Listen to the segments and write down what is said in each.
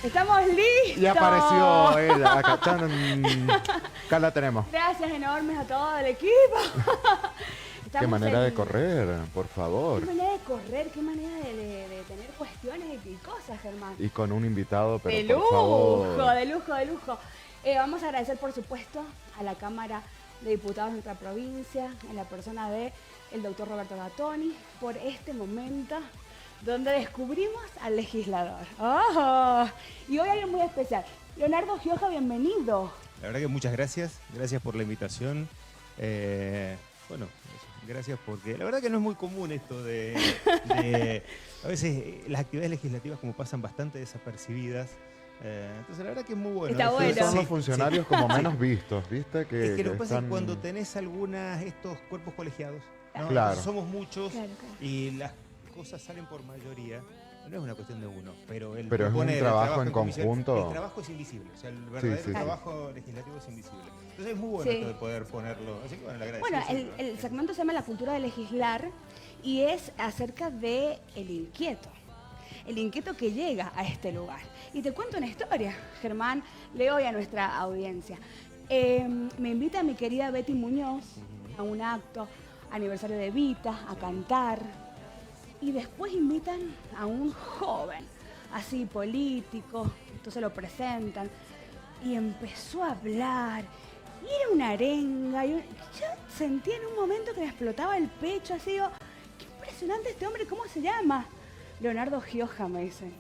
¡Estamos listos! Y apareció ella, acá, acá la tenemos. Gracias enormes a todo el equipo. Qué manera de correr, por favor. Qué manera de correr, qué manera de tener cuestiones y cosas, Germán. Y con un invitado, pero de por lujo, favor. de lujo, de lujo. Vamos a agradecer, por supuesto, a la Cámara de Diputados de nuestra provincia, en la persona de el doctor Roberto Gattoni, por este momento donde descubrimos al legislador. ¡Oh! Y hoy hay algo muy especial. Leonardo Gioja, bienvenido. La verdad que muchas gracias, gracias por la invitación. Bueno, gracias porque la verdad que no es muy común esto a veces las actividades legislativas como pasan bastante desapercibidas. Entonces la verdad que es muy bueno. Está bueno. Son los funcionarios como menos vistos, ¿viste? Es que lo que pasa es que cuando tenés estos cuerpos colegiados, ¿no? Claro. Somos muchos Claro. y las cosas salen por mayoría. No es una cuestión de uno, pero es un proponer, trabajo en comisión, conjunto. el trabajo es invisible, o sea, el verdadero sí. trabajo legislativo es invisible. Entonces es muy bueno esto de poder ponerlo. Así que bueno, le agradezco. Bueno, el segmento se llama La cultura de legislar y es acerca de el inquieto que llega a este lugar. Y te cuento una historia, Germán, le doy a nuestra audiencia. Me invita mi querida Betty Muñoz a un acto, aniversario de Vita, a cantar. Y después invitan a un joven, así político, entonces lo presentan. Y empezó a hablar. Y era una arenga. Yo sentía en un momento que me explotaba el pecho, así digo, qué impresionante este hombre, ¿cómo se llama? Leonardo Gioja, me dicen.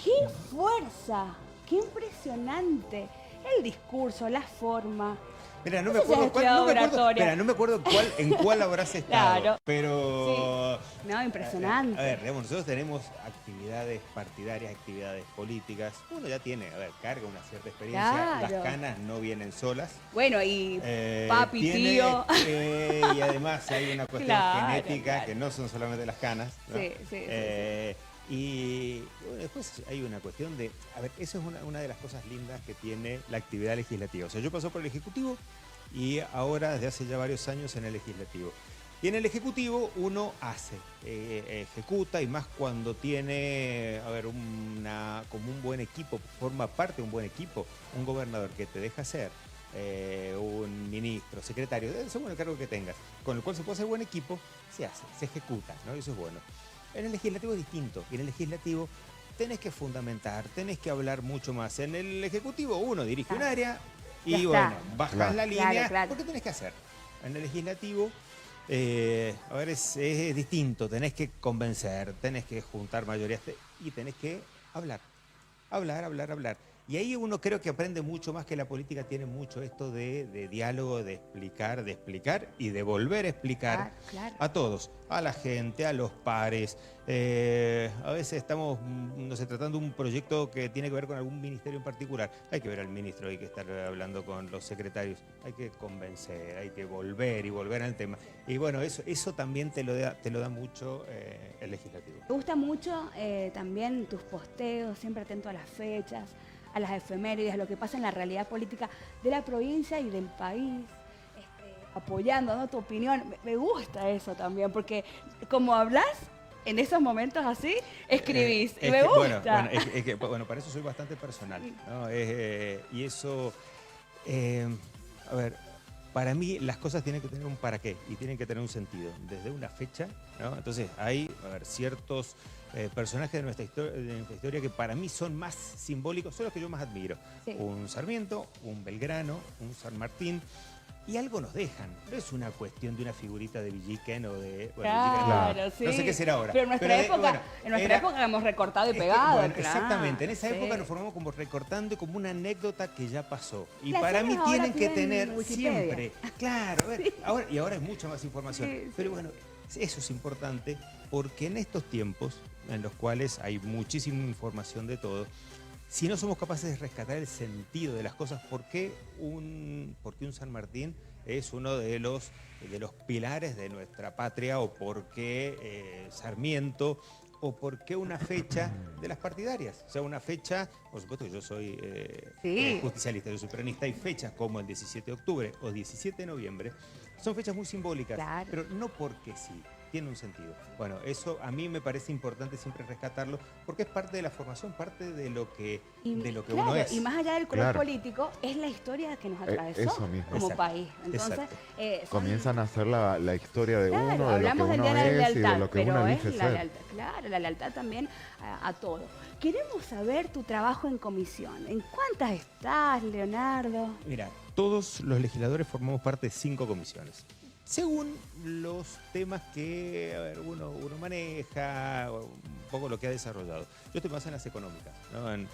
¡Qué fuerza! ¡Qué impresionante! El discurso, la forma. Mira, no No me sé si has acuerdo estudiado no me acuerdo en cuál habrás estado. Claro. Pero. Sí. No, impresionante. A ver, digamos, nosotros tenemos actividades partidarias, actividades políticas. Uno ya tiene, carga una cierta experiencia. Claro. Las canas no vienen solas. Bueno, y papi, tío. Y además hay una cuestión genética que no son solamente las canas, ¿no? Sí. Y bueno, después hay una cuestión de, eso es una de las cosas lindas que tiene la actividad legislativa. O sea, yo paso por el Ejecutivo y ahora desde hace ya varios años en el Legislativo. Y en el Ejecutivo uno hace, ejecuta y más cuando tiene, como un buen equipo, forma parte de un buen equipo, un gobernador que te deja ser, un ministro, secretario, según el cargo que tengas, con el cual se puede hacer buen equipo, se hace, se ejecuta, ¿no? Y eso es bueno. En el Legislativo es distinto. Y en el Legislativo tenés que fundamentar, tenés que hablar mucho más. En el Ejecutivo uno dirige un área y bueno, bajás la línea. ¿Por qué tenés que hacer? En el Legislativo, es distinto. Tenés que convencer, tenés que juntar mayorías y tenés que hablar. Hablar. Y ahí uno creo que aprende mucho más, que la política tiene mucho esto de diálogo, de explicar y de volver a explicar a todos, a la gente, a los pares. A veces estamos, tratando un proyecto que tiene que ver con algún ministerio en particular. Hay que ver al ministro, hay que estar hablando con los secretarios, hay que convencer, hay que volver al tema. Y bueno, eso también te lo da mucho el legislativo. Me gusta mucho también tus posteos, siempre atento a las fechas, a las efemérides, a lo que pasa en la realidad política de la provincia y del país, apoyando, ¿no?, tu opinión. Me gusta eso también, porque como hablas en esos momentos así, escribís. Y me gusta. Bueno, para eso soy bastante personal, ¿no? Y eso, para mí las cosas tienen que tener un para qué y tienen que tener un sentido, desde una fecha, ¿no? Entonces hay ciertos personajes de nuestra historia que para mí son más simbólicos, son los que yo más admiro. Sí. Un Sarmiento, un Belgrano, un San Martín. Y algo nos dejan. No es una cuestión de una figurita de Villiquen o de... Claro, sí. No sé qué será ahora. Pero en nuestra época hemos recortado y pegado. Exactamente. En esa época nos formamos como recortando, como una anécdota que ya pasó. Y las para mí tienen que tener Wikipedia. Siempre... Claro, ahora hay mucha más información. Pero bueno, eso es importante porque en estos tiempos en los cuales hay muchísima información de todo, si no somos capaces de rescatar el sentido de las cosas, ¿por qué un San Martín es uno de los pilares de nuestra patria? ¿O por qué Sarmiento? ¿O por qué una fecha de las partidarias? O sea, una fecha, por supuesto que yo soy justicialista, yo soy peronista, hay fechas como el 17 de octubre o 17 de noviembre, son fechas muy simbólicas, pero no porque sí. tiene un sentido. Bueno, eso a mí me parece importante siempre rescatarlo, porque es parte de la formación, parte de lo que Claro, uno es. y más allá del color Claro. político, es la historia que nos atravesó eso mismo. como Exacto, país. Entonces, exacto. Comienzan a hacer la historia de claro, uno, de lo que hablamos del uno día de la es y lealtad, de lo que pero uno es elige la ser. lealtad, claro, la lealtad también a todo. Queremos saber tu trabajo en comisión. ¿En cuántas estás, Leonardo? Mira, todos los legisladores formamos parte de 5 comisiones. Según los temas que, a ver, uno maneja, o un poco lo que ha desarrollado. Yo estoy más en las económicas, ¿no? En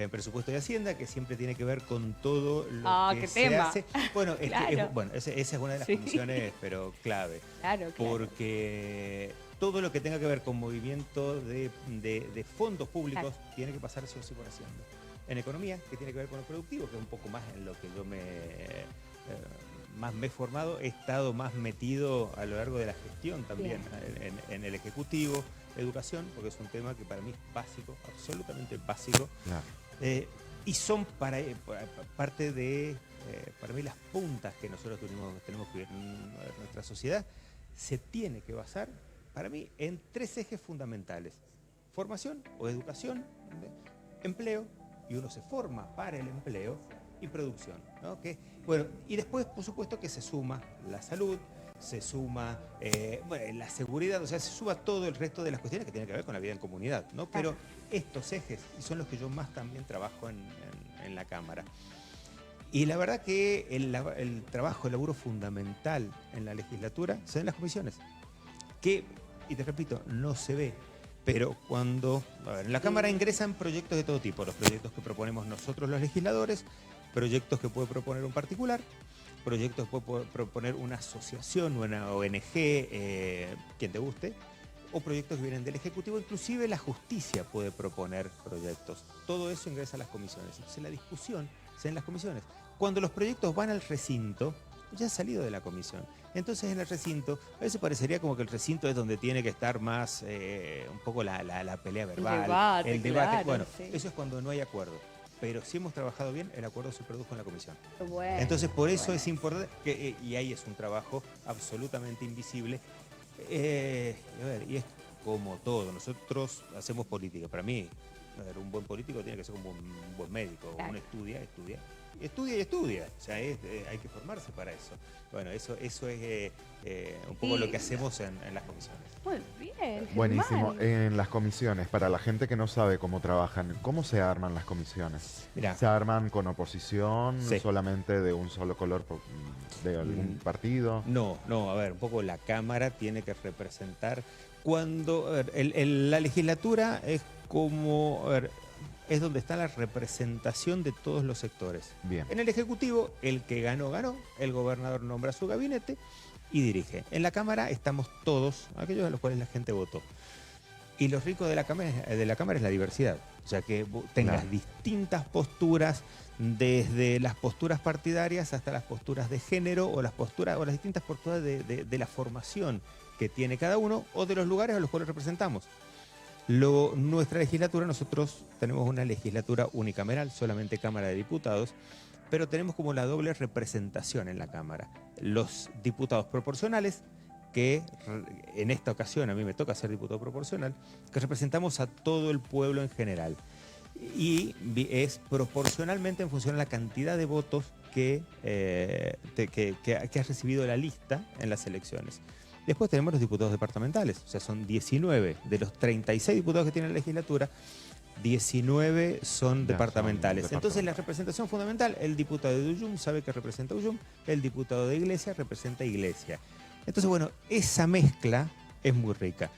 presupuesto de Hacienda, que siempre tiene que ver con todo lo que qué se tema. hace. Bueno, Claro. esa es una de las Sí. comisiones, pero clave. Claro, claro. Porque todo lo que tenga que ver con movimiento de fondos públicos tiene que pasar sí o sí por Hacienda. En economía, que tiene que ver con lo productivo, que es un poco más en lo que yo más me he formado, he estado más metido a lo largo de la gestión también, en el Ejecutivo, educación, porque es un tema que para mí es básico, absolutamente básico. Claro. Y son parte de, para mí, las puntas que nosotros tenemos que ver en nuestra sociedad, se tiene que basar, para mí, en 3 ejes fundamentales. Formación o educación, empleo, y uno se forma para el empleo, y producción, ¿no? Bueno, y después, por supuesto, que se suma la salud, se suma la seguridad, o sea, se suma todo el resto de las cuestiones que tienen que ver con la vida en comunidad, ¿no? Pero estos ejes son los que yo más también trabajo en la Cámara. Y la verdad que el trabajo, el laburo fundamental en la legislatura se da en las comisiones, que, y te repito, no se ve. Pero cuando en la Cámara ingresan proyectos de todo tipo, los proyectos que proponemos nosotros los legisladores, proyectos que puede proponer un particular, proyectos que puede proponer una asociación, una ONG, quien te guste, o proyectos que vienen del Ejecutivo, inclusive la justicia puede proponer proyectos. Todo eso ingresa a las comisiones. Entonces la discusión se da en las comisiones. Cuando los proyectos van al recinto, ya ha salido de la comisión. Entonces en el recinto, a veces parecería como que el recinto es donde tiene que estar más un poco la pelea verbal, el debate. Claro, bueno, sí. eso es cuando no hay acuerdo. Pero si hemos trabajado bien, el acuerdo se produjo en la comisión. Bueno, Entonces por eso bueno. es importante, y ahí es un trabajo absolutamente invisible. A ver, y es como todo, nosotros hacemos política. Para mí, a ver, un buen político tiene que ser un buen médico. Claro. Uno estudia. Estudia y estudia. O sea, hay que formarse para eso. Bueno, eso es un poco lo que hacemos en las comisiones. Muy bien, Buenísimo. Germán. En las comisiones, para la gente que no sabe cómo trabajan, ¿cómo se arman las comisiones? Mirá. ¿Se arman con oposición, Sí. solamente de un solo color de algún partido? No, a ver, un poco la Cámara tiene que representar cuando, a ver, la legislatura es como, a ver, es donde está la representación de todos los sectores. Bien. En el Ejecutivo, el que ganó, el gobernador nombra su gabinete y dirige. En la Cámara estamos todos, aquellos a los cuales la gente votó. Y lo rico de la Cámara es la diversidad. O sea, que tengas Claro. distintas posturas, desde las posturas partidarias hasta las posturas de género o las distintas posturas de la formación que tiene cada uno o de los lugares a los cuales representamos. Nuestra legislatura, nosotros tenemos una legislatura unicameral, solamente Cámara de Diputados, pero tenemos como la doble representación en la Cámara. Los diputados proporcionales, que en esta ocasión a mí me toca ser diputado proporcional, que representamos a todo el pueblo en general. Y es proporcionalmente en función a la cantidad de votos que ha recibido la lista en las elecciones. Después tenemos los diputados departamentales, o sea, son 19 de los 36 diputados que tiene la legislatura, 19 son departamentales. Entonces la representación fundamental, el diputado de Uyum sabe que representa Uyum, el diputado de Iglesia representa Iglesia. Entonces, bueno, esa mezcla es muy rica.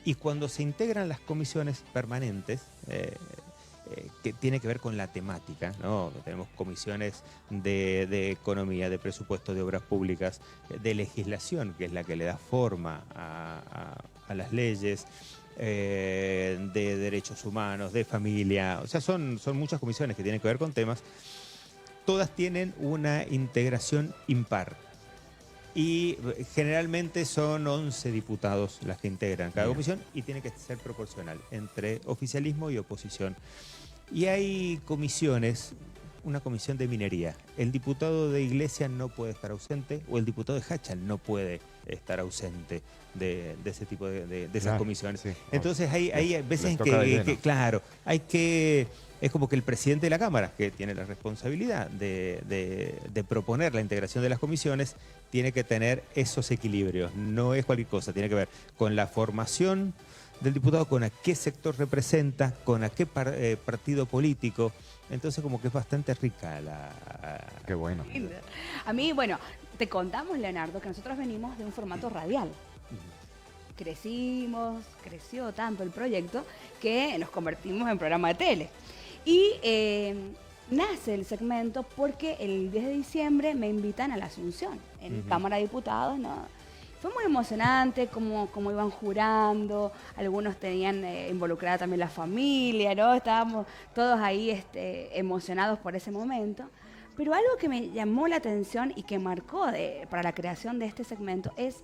Y cuando se integran las comisiones permanentes, que tiene que ver con la temática, ¿no? Tenemos comisiones de economía, de presupuesto, de obras públicas, de legislación, que es la que le da forma a las leyes, de derechos humanos, de familia. O sea, son muchas comisiones que tienen que ver con temas. Todas tienen una integración impar. Y generalmente son 11 diputados las que integran cada comisión y tiene que ser proporcional entre oficialismo y oposición. Y hay comisiones, una comisión de minería. El diputado de Iglesia no puede estar ausente, o el diputado de Hachal no puede estar ausente de ese tipo de esas Claro, comisiones. sí. Entonces hay veces en toca de lleno. que, claro, hay que... Es como que el presidente de la Cámara, que tiene la responsabilidad de proponer la integración de las comisiones, tiene que tener esos equilibrios. No es cualquier cosa, tiene que ver con la formación del diputado, con a qué sector representa, con a qué partido político. Entonces como que es bastante rica la... Qué bueno. A mí, bueno, te contamos, Leonardo, que nosotros venimos de un formato radial. Creció tanto el proyecto que nos convertimos en programa de tele. Y nace el segmento porque el 10 de diciembre me invitan a la Asunción, en Cámara de Diputados, ¿no? Fue muy emocionante cómo iban jurando, algunos tenían involucrada también la familia, ¿no? Estábamos todos ahí emocionados por ese momento. Pero algo que me llamó la atención y que marcó para la creación de este segmento es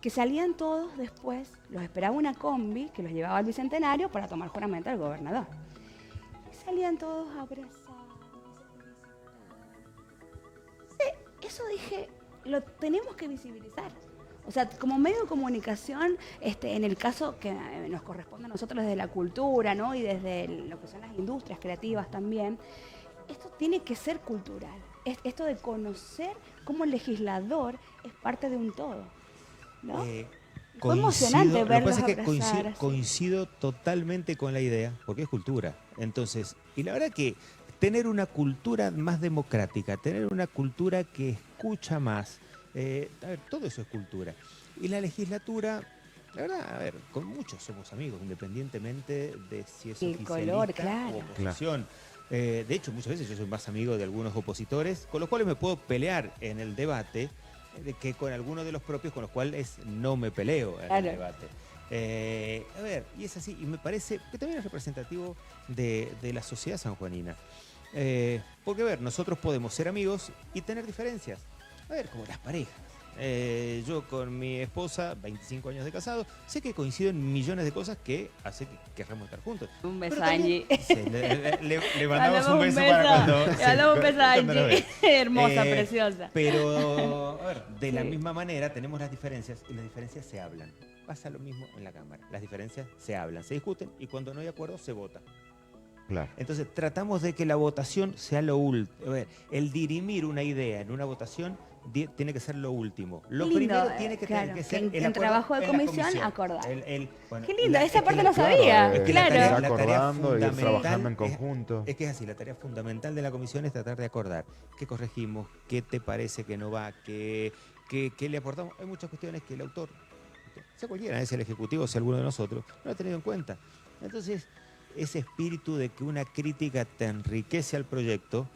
que salían todos después, los esperaba una combi que los llevaba al Bicentenario para tomar juramento al gobernador. Y salían todos abrazados. Eso dije, lo tenemos que visibilizar. O sea, como medio de comunicación, en el caso que nos corresponde a nosotros desde la cultura, ¿no? Y desde lo que son las industrias creativas también, esto tiene que ser cultural. Esto de conocer cómo el legislador es parte de un todo, ¿no? Fue emocionante verlos Lo que pasa es que abrazar, coincido totalmente con la idea, porque es cultura. Entonces, y la verdad que tener una cultura más democrática, tener una cultura que escucha más, a ver, todo eso es cultura. Y la legislatura, la verdad, a ver, con muchos somos amigos, independientemente de si es el oficialista color, claro. o oposición. De hecho, muchas veces yo soy más amigo de algunos opositores, con los cuales me puedo pelear en el debate, que con algunos de los propios con los cuales no me peleo en el debate. A ver, y es así, y me parece que también es representativo de la sociedad sanjuanina. Porque, a ver, nosotros podemos ser amigos y tener diferencias. A ver, como las parejas. Yo con mi esposa, 25 años de casado, sé que coincido en millones de cosas que hace que queramos estar juntos. Un beso a Angie. Sí, le mandamos un beso para cuando... Le mandamos un beso a Angie. Hermosa, preciosa. Pero, a ver, de la misma manera tenemos las diferencias y las diferencias se hablan. Pasa lo mismo en la Cámara. Las diferencias se hablan, se discuten y cuando no hay acuerdo se vota. Claro. Entonces tratamos de que la votación sea lo último. El dirimir una idea en una votación tiene que ser lo último. Lo primero tiene que ser el en trabajo de en la comisión acordar. Bueno, qué lindo, esa parte no sabía. Es que claro. la tarea acordando y ir trabajando en conjunto. Es que es así, la tarea fundamental de la comisión es tratar de acordar qué corregimos, qué te parece que no va, qué le aportamos. Hay muchas cuestiones que el autor, sea cualquiera, es el ejecutivo, sea alguno de nosotros, no lo ha tenido en cuenta. Entonces, ese espíritu de que una crítica te enriquece al proyecto,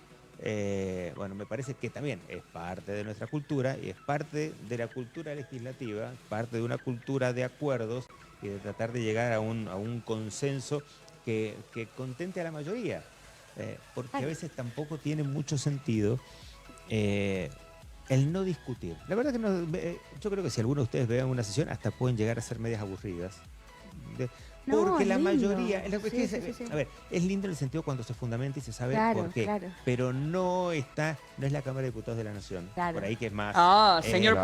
bueno, me parece que también es parte de nuestra cultura y es parte de la cultura legislativa, parte de una cultura de acuerdos y de tratar de llegar a un consenso que contente a la mayoría, porque a veces tampoco tiene mucho sentido el no discutir. La verdad que yo creo que si alguno de ustedes vean una sesión hasta pueden llegar a ser medias aburridas. Porque la mayoría, a ver, es lindo en el sentido cuando se fundamenta y se sabe por qué, pero no es la Cámara de Diputados de la Nación, por ahí que es más... señor